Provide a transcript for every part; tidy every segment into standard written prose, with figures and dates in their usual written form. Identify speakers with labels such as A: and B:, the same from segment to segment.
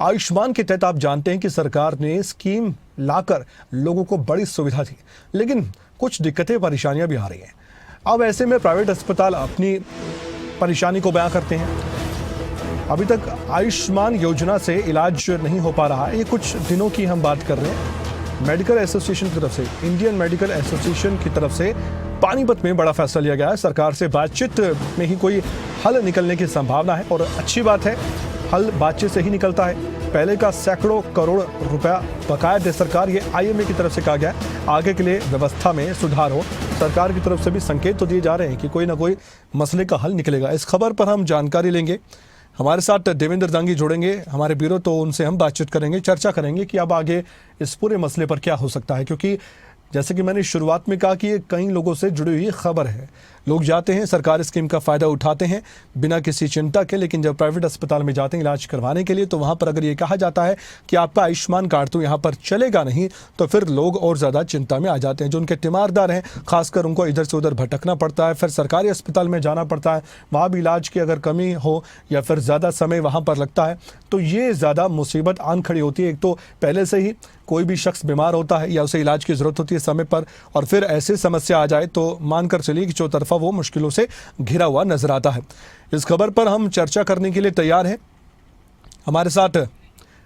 A: आयुष्मान के तहत आप जानते हैं कि सरकार ने स्कीम लाकर लोगों को बड़ी सुविधा दी, लेकिन कुछ दिक्कतें परेशानियां भी आ रही हैं। अब ऐसे में प्राइवेट अस्पताल अपनी परेशानी को बयां करते हैं। अभी तक आयुष्मान योजना से इलाज नहीं हो पा रहा है। ये कुछ दिनों की हम बात कर रहे हैं। मेडिकल एसोसिएशन की तरफ से, इंडियन मेडिकल एसोसिएशन की तरफ से पानीपत में बड़ा फैसला लिया गया है। सरकार से बातचीत में ही कोई हल निकलने की संभावना है और अच्छी बात है, हल बातचीत से ही निकलता है। पहले का सैकड़ों करोड़ रुपया बकाया दे सरकार, ये आईएमए की तरफ से कहा गया है। आगे के लिए व्यवस्था में सुधार हो। सरकार की तरफ से भी संकेत तो दिए जा रहे हैं कि कोई ना कोई मसले का हल निकलेगा। इस खबर पर हम जानकारी लेंगे। हमारे साथ देवेंद्र दांगी जुड़ेंगे हमारे ब्यूरो, तो उनसे हम बातचीत करेंगे, चर्चा करेंगे कि अब आगे इस पूरे मसले पर क्या हो सकता है। क्योंकि जैसे कि मैंने शुरुआत में कहा कि ये कई लोगों से जुड़ी हुई खबर है। लोग जाते हैं, सरकारी स्कीम का फ़ायदा उठाते हैं बिना किसी चिंता के, लेकिन जब प्राइवेट अस्पताल में जाते हैं इलाज करवाने के लिए, तो वहाँ पर अगर ये कहा जाता है कि आपका आयुष्मान कार्ड तो यहाँ पर चलेगा नहीं, तो फिर लोग और ज़्यादा चिंता में आ जाते हैं। जो उनके तीमारदार हैं, खासकर उनको इधर से उधर भटकना पड़ता है, फिर सरकारी अस्पताल में जाना पड़ता है। वहाँ भी इलाज की अगर कमी हो या फिर ज़्यादा समय वहाँ पर लगता है, तो ये ज़्यादा मुसीबत आन खड़ी होती है। एक तो पहले से ही कोई भी शख्स बीमार होता है या उसे इलाज की ज़रूरत होती है समय पर, और फिर ऐसी समस्या आ जाए तो मानकर चलिए कि चौतरफा वो मुश्किलों से घिरा हुआ नजर आता है। इस खबर पर हम चर्चा करने के लिए तैयार हैं। हमारे साथ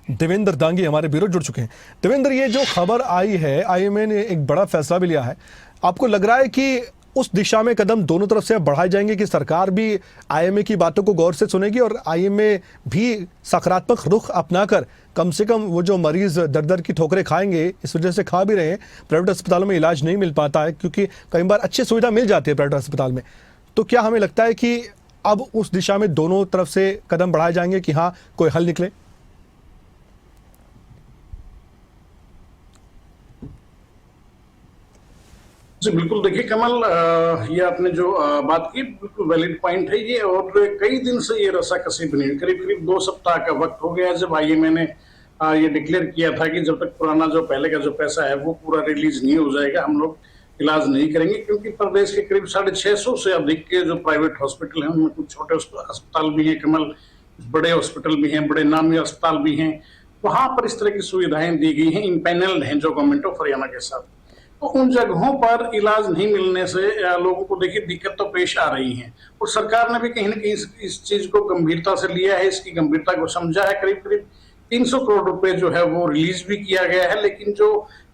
A: देवेंद्र दांगी हमारे ब्यूरो जुड़ चुके हैं। देवेंद्र, ये जो खबर आई है, आईएमए ने एक बड़ा फैसला भी लिया है। आपको लग रहा है कि उस दिशा में कदम दोनों तरफ से बढ़ाए जाएंगे कि सरकार भी आईएमए की बातों को गौर से सुनेगी और आईएमए भी सकारात्मक रुख अपनाकर कम से कम वो जो मरीज दर दर की ठोकरें खाएंगे, इस वजह से खा भी रहे हैं, प्राइवेट अस्पतालों में इलाज नहीं मिल पाता है क्योंकि कई बार अच्छी सुविधा मिल जाती है प्राइवेट अस्पताल में, तो क्या हमें लगता है कि अब उस दिशा में दोनों तरफ से कदम बढ़ाए जाएंगे कि हाँ कोई हल निकले?
B: जी बिल्कुल, देखिए कमल, ये आपने जो बात की बिल्कुल वैलिड पॉइंट है ये, और कई दिन से ये रस्साकसी बनी हुई, करीब करीब 2 सप्ताह का वक्त हो गया जब आईएमए ने ये डिक्लेयर किया था कि जब तक पुराना जो पहले का जो पैसा है वो पूरा रिलीज नहीं हो जाएगा, हम लोग इलाज नहीं करेंगे। क्योंकि प्रदेश के करीब 650 से अधिक के जो प्राइवेट हॉस्पिटल हैं, उनमें कुछ छोटे अस्पताल भी हैं कमल, बड़े हॉस्पिटल भी हैं, बड़े नामी अस्पताल भी हैं। वहां पर इस तरह की सुविधाएं दी गई हैं, इम्पैनल्ड हैं जो गवर्नमेंट ऑफ हरियाणा के साथ। तो उन जगहों पर इलाज नहीं मिलने से लोगों को देखिए दिक्कत तो पेश आ रही है, और सरकार ने भी कहीं ना कहीं इस चीज को गंभीरता से लिया है, इसकी गंभीरता को समझा है। करीब करीब 300 करोड़ रुपए जो है वो रिलीज भी किया गया है। लेकिन जो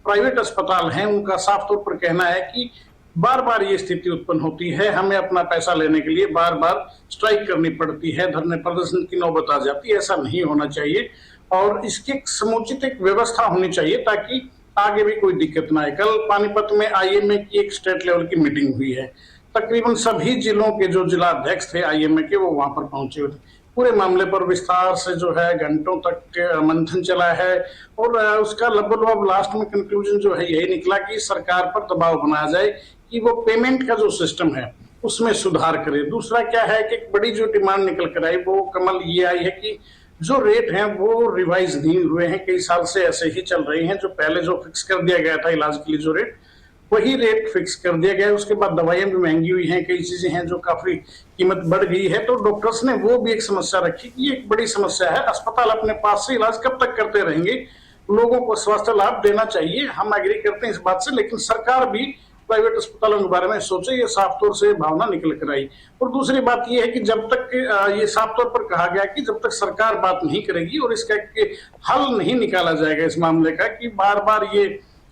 B: प्राइवेट अस्पताल हैं उनका साफ तौर पर कहना है कि बार बार ये स्थिति उत्पन्न होती है, हमें अपना पैसा लेने के लिए बार बार स्ट्राइक करनी पड़ती है, धरने प्रदर्शन की नौबत आ जाती है। ऐसा नहीं होना चाहिए और इसकी समुचित एक व्यवस्था होनी चाहिए ताकि आगे भी कोई दिक्कत ना आए। कल पानीपत में आईएमए की एक स्टेट लेवल की मीटिंग हुई है। तकरीबन सभी जिलों के जो जिला अध्यक्ष थे आईएमए के, वो वहां पर पहुंचे हुए थे। पूरे मामले पर विस्तार से जो है घंटों तक मंथन चला है, और उसका लगभग लास्ट में कंक्लूजन जो है यही निकला कि सरकार पर दबाव बनाया जाए कि वो पेमेंट का जो सिस्टम है उसमें सुधार करे। दूसरा क्या है कि एक बड़ी जो डिमांड निकल कर आई वो कमल ये आई है कि जो रेट हैं वो रिवाइज नहीं हुए हैं, कई साल से ऐसे ही चल रहे हैं। जो पहले जो फिक्स कर दिया गया था इलाज के लिए जो रेट, वही रेट फिक्स कर दिया गया है। उसके बाद दवाइयां भी महंगी हुई हैं, कई चीजें हैं जो काफी कीमत बढ़ गई है। तो डॉक्टर्स ने वो भी एक समस्या रखी कि ये एक बड़ी समस्या है, अस्पताल अपने पास से इलाज कब तक करते रहेंगे, लोगों को स्वास्थ्य लाभ देना चाहिए, हम एग्री करते हैं इस बात से, लेकिन सरकार भी प्राइवेट अस्पतालों के बारे में सोचे, ये साफ तौर से भावना निकल कर आई। और दूसरी बात ये है कि जब तक ये साफ तौर पर कहा गया कि जब तक सरकार बात नहीं करेगी और इसका हल नहीं निकाला जाएगा इस मामले का, कि बार बार ये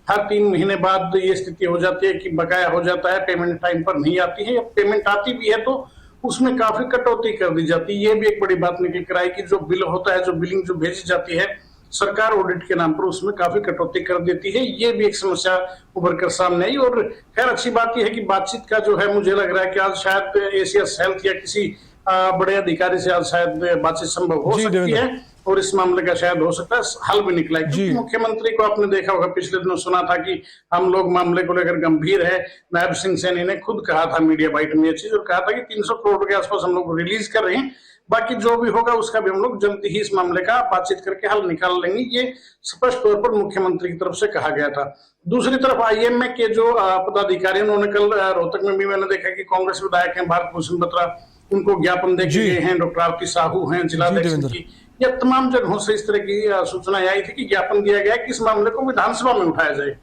B: हर 3 महीने बाद ये स्थिति हो जाती है कि बकाया हो जाता है, पेमेंट टाइम पर नहीं आती है, या पेमेंट आती भी है तो उसमें काफी कटौती कर दी जाती है। ये भी एक बड़ी बात निकल कर आई कि जो बिल होता है, जो बिलिंग जो भेजी जाती है सरकार ऑडिट के नाम पर, उसमें काफी कटौती कर देती है। ये भी एक समस्या उभर कर सामने आई। और खैर अच्छी बात यह है कि बातचीत का जो है, मुझे लग रहा है कि आज शायद एसीएस हेल्थ या किसी बड़े अधिकारी से आज शायद बातचीत संभव हो सकती है और इस मामले का शायद हो सकता है हल भी निकला है। क्योंकि मुख्यमंत्री को आपने देखा होगा, पिछले दिनों सुना था कि हम लोग मामले को लेकर गंभीर है। नायब सिंह सैनी ने खुद कहा था मीडिया बाइट में ये चीज, और कहा था कि 300 करोड़ के आसपास हम लोग रिलीज कर रहे हैं, बाकी जो भी होगा उसका भी हम लोग जल्दी ही इस मामले का बातचीत करके हल निकाल लेंगे। ये स्पष्ट तौर पर मुख्यमंत्री की तरफ से कहा गया था। दूसरी तरफ आईएमए के जो पदाधिकारी, उन्होंने कल रोहतक में भी मैंने देखा कि कांग्रेस विधायक हैं भारत भूषण बत्रा, उनको ज्ञापन देके गए हैं। डॉक्टर आरती साहू हैं जिलाध्यक्ष की, या तमाम जगहों से इस तरह की सूचनाएं आई थी कि ज्ञापन दिया गया कि इस मामले को विधानसभा में उठाया जाए।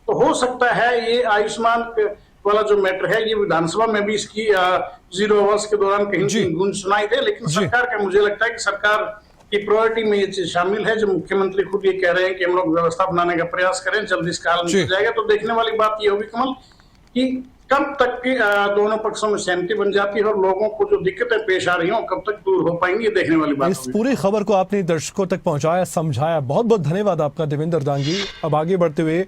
B: तो हो सकता है ये आयुष्मान वाला जो मैटर है ये विधानसभा में भी इसकी 0 आवर्स के दौरान कहीं
A: जी।
B: कहीं गूंज सुनाई दे, लेकिन
A: जी।
B: सरकार का मुझे लगता है कि सरकार की प्रायोरिटी में ये चीज शामिल है। जो मुख्यमंत्री खुद ये कह रहे हैं कि हम लोग व्यवस्था बनाने का प्रयास करें, जल्द इसका हल
A: जी।
B: निकल जाएगा। तो देखने वाली बात ये होगी कमल कि कब तक की दोनों पक्षों में सहमति बन जाती है और लोगों को जो दिक्कतें पेश आ रही हैं कब तक दूर हो पाएंगी, ये देखने वाली बात
A: इस
B: होगी।
A: पूरी खबर को आपने दर्शकों तक पहुंचाया, समझाया, बहुत बहुत धन्यवाद आपका देवेंद्र दांगी। अब आगे बढ़ते हुए